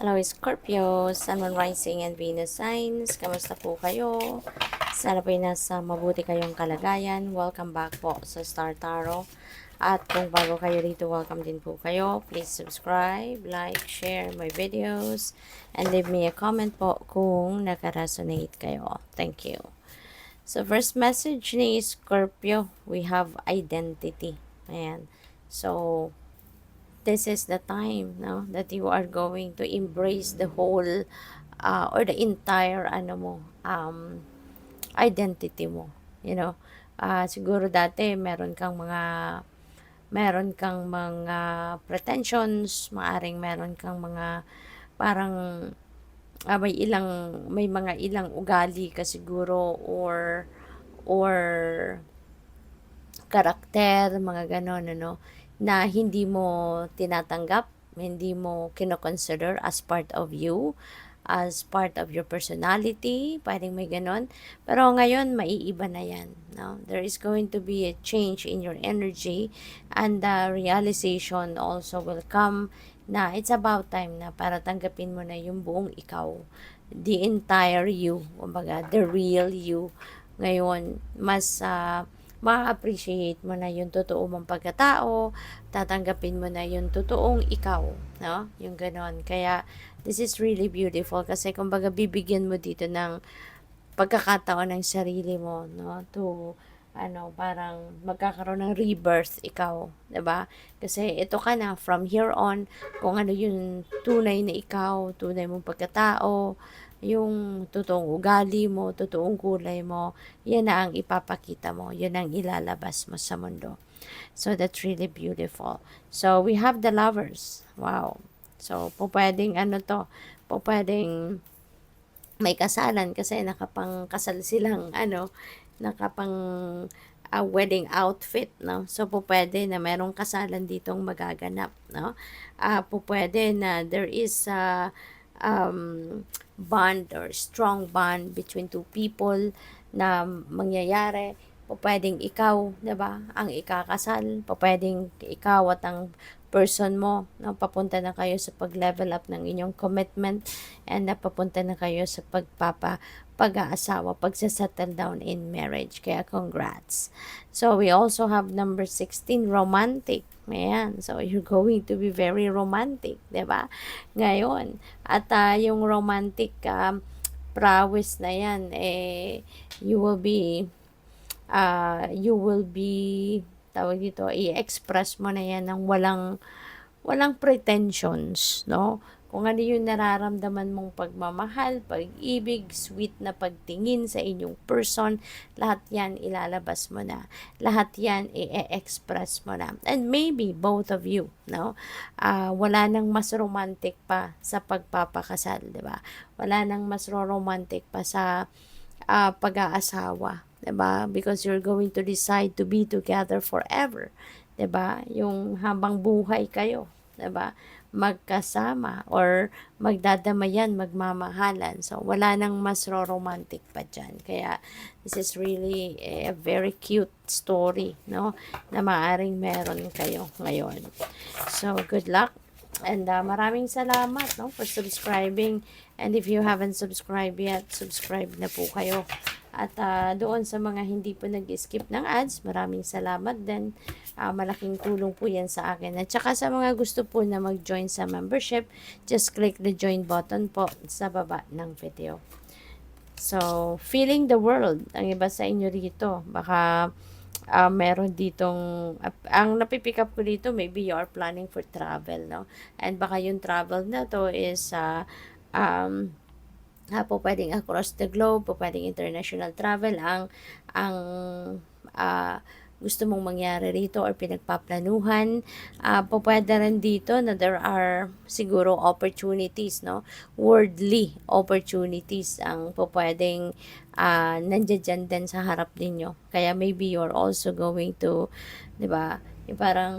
Hello Scorpio, Sun, Moon, Rising, and Venus signs. Kamusta po kayo? Sana po nasa mabuti kayong kalagayan. Welcome back po sa Star Tarot. At kung bago kayo rito, welcome din po kayo. Please subscribe, like, share my videos, and leave me a comment po kung naka-resonate kayo. Thank you. So first message ni Scorpio, we have identity. Ayan. So, this is the time, no, that you are going to embrace the whole or the entire identity mo, you know. Siguro dati meron kang mga pretensions, maaring meron kang mga parang may mga ilang ugali ka siguro, or karakter, mga ganon, ano, na hindi mo tinatanggap, hindi mo kino-consider as part of you, as part of your personality, pwedeng may ganon. Pero ngayon, maiiba na yan. No? There is going to be a change in your energy, and the realization also will come na it's about time na para tanggapin mo na yung buong ikaw, the entire you, kumbaga, the real you. Ngayon, mas ma-appreciate mo na yung totoo mong pagkatao, tatanggapin mo na yung totoong ikaw, no? Yung ganon. Kaya, this is really beautiful kasi kumbaga bibigyan mo dito ng pagkakataon ng sarili mo, no? To, parang magkakaroon ng rebirth ikaw, 'di ba? Kasi ito ka na, from here on, kung ano yung tunay na ikaw, tunay mong pagkatao, yung totoong ugali mo, totoong kulay mo, yan na ang ipapakita mo, yan ang ilalabas mo sa mundo. So, that's really beautiful. So, we have the lovers. Wow. So, pwedeng pwedeng may kasalan kasi nakapangkasal silang, nakapang wedding outfit, no? So, pwede na merong kasalan ditong magaganap, no? Pwede na there is bond or strong bond between two people na mangyayari. Pwedeng ikaw, 'di ba, ang ikakasal, pwedeng ikaw at ang person mo, no, papunta na kayo sa pag-level up ng inyong commitment, and napapunta na kayo sa pag-aasawa, pagsa-settle down in marriage. Kaya congrats. So, we also have number 16, romantic. Ayan. So, you're going to be very romantic, 'di ba? Ngayon. At yung romantic prowess na yan, you will be, tawag dito, i-express mo na yan ng walang pretensions, no? Kung ano yung nararamdaman mong pagmamahal, pag-ibig, sweet na pagtingin sa inyong person, lahat yan ilalabas mo na. Lahat yan i-express mo na. And maybe both of you, no? Wala nang mas romantic pa sa pagpapakasal, di ba? Wala nang mas romantic pa sa pag-aasawa, 'di ba? Because you're going to decide to be together forever, 'di ba? Yung habang buhay kayo, 'di ba? Magkasama or magdadamayan, magmamahalan. So, wala nang mas romantic pa dyan. Kaya, this is really a very cute story, no? Na maaring meron kayo ngayon. So, good luck. And maraming salamat, no, for subscribing. And if you haven't subscribed yet, subscribe na po kayo. At doon sa mga hindi po nag-skip ng ads, maraming salamat din. Malaking tulong po yan sa akin. At saka sa mga gusto po na mag-join sa membership, just click the join button po sa baba ng video. So, feeling the world. Ang iba sa inyo rito, baka meron ditong, ang napipick up ko dito, maybe you are planning for travel, no? And baka yung travel na to is pwedeng across the globe, pwedeng international travel ang gusto mong mangyari rito or pinagpaplanuhan. Pwede rin dito na there are siguro opportunities, no? Worldly opportunities ang pwedeng nandiyan din sa harap ninyo. Kaya maybe you're also going to, di ba, yung parang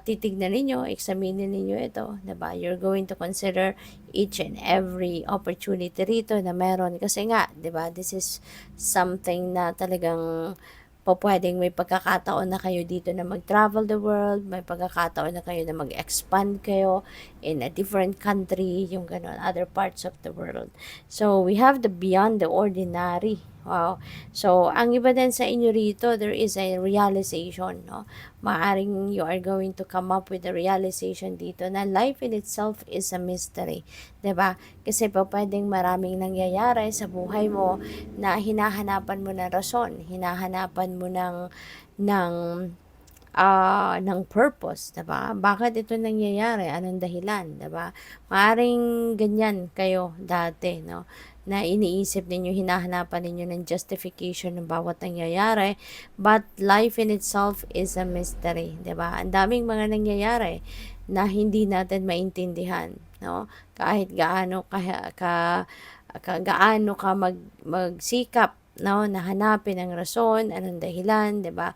titignan ninyo, examine ninyo ito, diba? You're going to consider each and every opportunity rito na meron. Kasi nga, diba, this is something na talagang Pwedeng may pagkakataon na kayo dito na mag-travel the world, may pagkakataon na kayo na mag-expand kayo in a different country, yung gano'n, other parts of the world. So, we have the beyond the ordinary. Wow. So, ang iba din sa inyo rito, there is a realization, no? Maaring you are going to come up with a realization dito na life in itself is a mystery. 'Di ba? Kasi pwedeng maraming nangyayari sa buhay mo na hinahanapan mo ng rason, hinahanapan mo ng ng purpose, 'di ba? Bakit ito nangyayari? Anong dahilan, 'di ba? Maaring ganyan kayo dati, no? Na iniisip ninyo, hinahanapan ninyo ng justification ng bawat nangyayari, but life in itself is a mystery, 'di ba? Ang daming mga nangyayari na hindi natin maintindihan, no? Kahit gaano gaano ka magsikap, no, na hanapin ang rason, anong dahilan, 'di ba?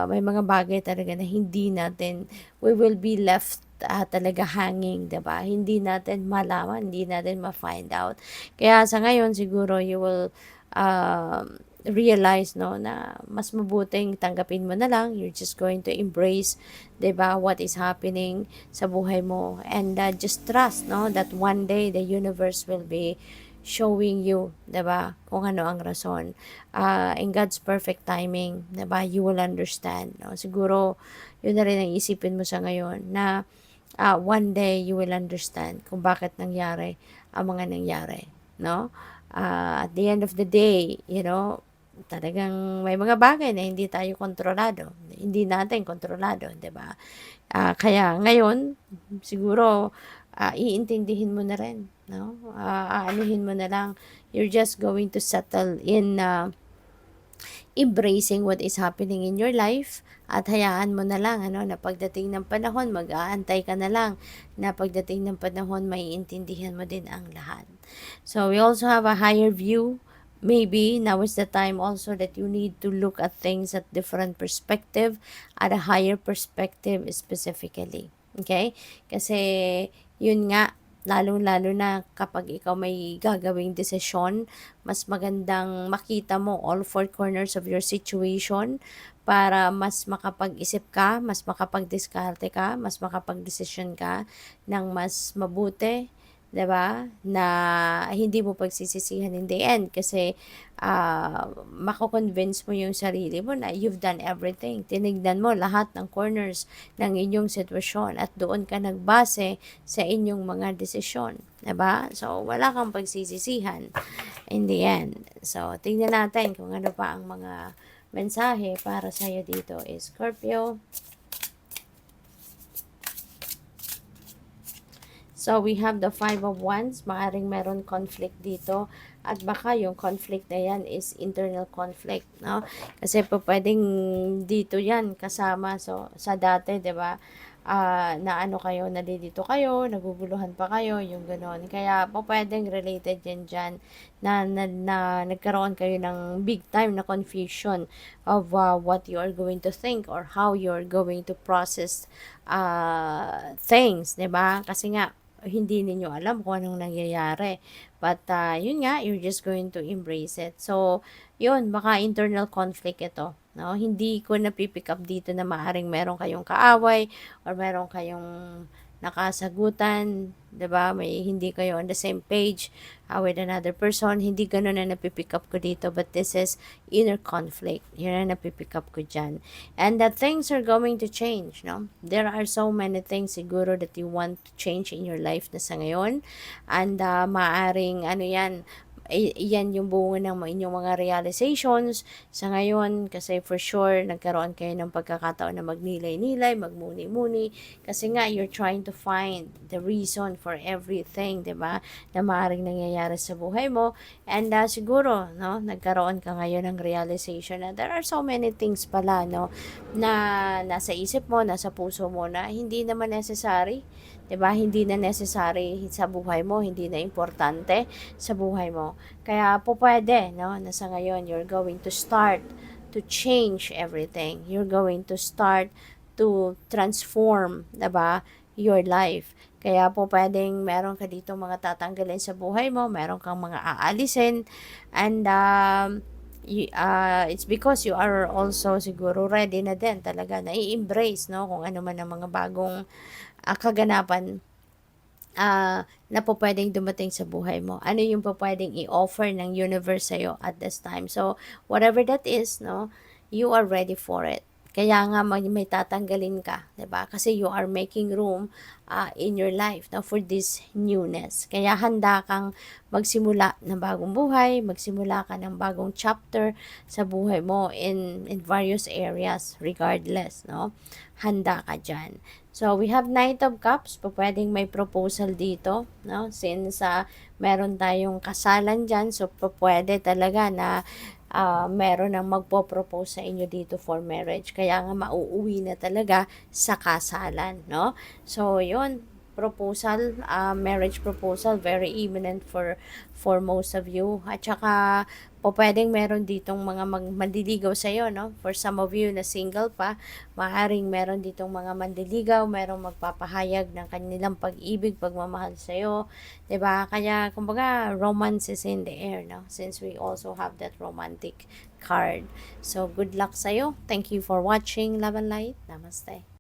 May mga bagay talaga na hindi natin, we will be left talaga hanging, 'di ba? Hindi natin malaman, hindi natin ma-find out. Kaya sa ngayon siguro you will realize, no, na mas mabuting tanggapin mo na lang. You're just going to embrace, 'di ba, what is happening sa buhay mo, and just trust, no, that one day the universe will be showing you, 'di ba, kung ano ang rason. In God's perfect timing, 'di ba, you will understand, no? Siguro, yun na rin ang isipin mo sa ngayon na one day you will understand kung bakit nangyari ang mga nangyari, no? At the end of the day, you know, talagang may mga bagay na hindi tayo kontrolado, hindi natin kontrolado, 'di ba? Kaya ngayon, siguro, iintindihin mo na rin, no? Aanuhin mo na lang, you're just going to settle in embracing what is happening in your life, at hayaan mo na lang, ano, na pagdating ng panahon, mag-aantay ka na lang na pagdating ng panahon, maiintindihan mo din ang lahat. So, we also have a higher view. Maybe now is the time also that you need to look at things at different perspective, at a higher perspective specifically. Okay? Kasi, yun nga, lalong-lalo na kapag ikaw may gagawing desisyon, mas magandang makita mo all four corners of your situation para mas makapag-isip ka, mas makapag-diskarte ka, mas makapag-desisyon ka ng mas mabuti, 'di ba? Na hindi mo pagsisisihan in the end kasi mako-convince mo yung sarili mo na you've done everything. Tinignan mo lahat ng corners ng inyong sitwasyon at doon ka nagbase sa inyong mga desisyon, 'di ba? So wala kang pagsisisihan in the end. So tingnan natin kung ano pa ang mga mensahe para sa iyo dito, Scorpio. So, we have the Five of Wands. Maaring meron conflict dito. At baka yung conflict na yan is internal conflict, no? Kasi po pwedeng dito yan kasama. So, sa dati, di ba, na ano kayo, nalilito kayo, naguguluhan pa kayo, yung gano'n. Kaya po pwedeng related yan dyan na nagkaroon kayo ng big time na confusion of what you are going to think or how you are going to process things, di ba? Kasi nga, hindi ninyo alam kung anong nangyayari. But, yun nga, you're just going to embrace it. So, yun, baka internal conflict ito. No? Hindi ko napipick up dito na maaring meron kayong kaaway or meron kayong nakasagutan, 'di ba? May hindi kayo on the same page with another person. Hindi ganoon na napipick up ko dito, but this is inner conflict. Yun na napipick up ko dyan. And that things are going to change, no? There are so many things siguro that you want to change in your life na sa ngayon. And maaring ano yan, yan yung bunga ng inyong mga realizations sa ngayon, kasi for sure nagkaroon kayo ng pagkakataon na magnilay-nilay, magmuni-muni, kasi nga you're trying to find the reason for everything, 'di ba, na maaaring nangyayari sa buhay mo. And siguro, no, nagkaroon ka ngayon ng realization na there are so many things pala, no, na nasa isip mo, nasa puso mo na hindi naman necessary, 'di ba? Hindi na necessary sa buhay mo, hindi na importante sa buhay mo. Kaya po pwede, no, na sa ngayon you're going to start to change everything. You're going to start to transform, 'di ba, your life. Kaya po pwedeng meron ka dito mga tatanggalin sa buhay mo, meron kang mga aalisin, and it's because you are also siguro ready na din talaga na i-embrace, no, kung ano man ang mga bagong kaganapan na po pwedeng dumating sa buhay mo. Ano yung po pwedeng i-offer ng universe sa'yo at this time. So, whatever that is, no, you are ready for it. Kaya nga may tatanggalin ka, 'di ba? Kasi you are making room in your life, no, for this newness. Kaya handa kang magsimula ng bagong buhay, magsimula ka ng bagong chapter sa buhay mo in various areas regardless, no? Handa ka diyan. So, we have Knight of Cups. Pwedeng may proposal dito, no? Since meron tayong kasalan dyan, so pwede talaga na meron nang magpo-propose sa inyo dito for marriage. Kaya nga mauuwi na talaga sa kasalan, no? So, yun, proposal, marriage proposal, very imminent for most of you. At saka, pwedeng meron ditong mga mandiligaw sa iyo, no? For some of you na single pa, maaring meron ditong mga mandiligaw, merong magpapahayag ng kanilang pag-ibig, pagmamahal sa iyo, 'di ba? Kaya kumbaga, romance is in the air, no? Since we also have that romantic card. So, good luck sa iyo. Thank you for watching Love and Light. Namaste.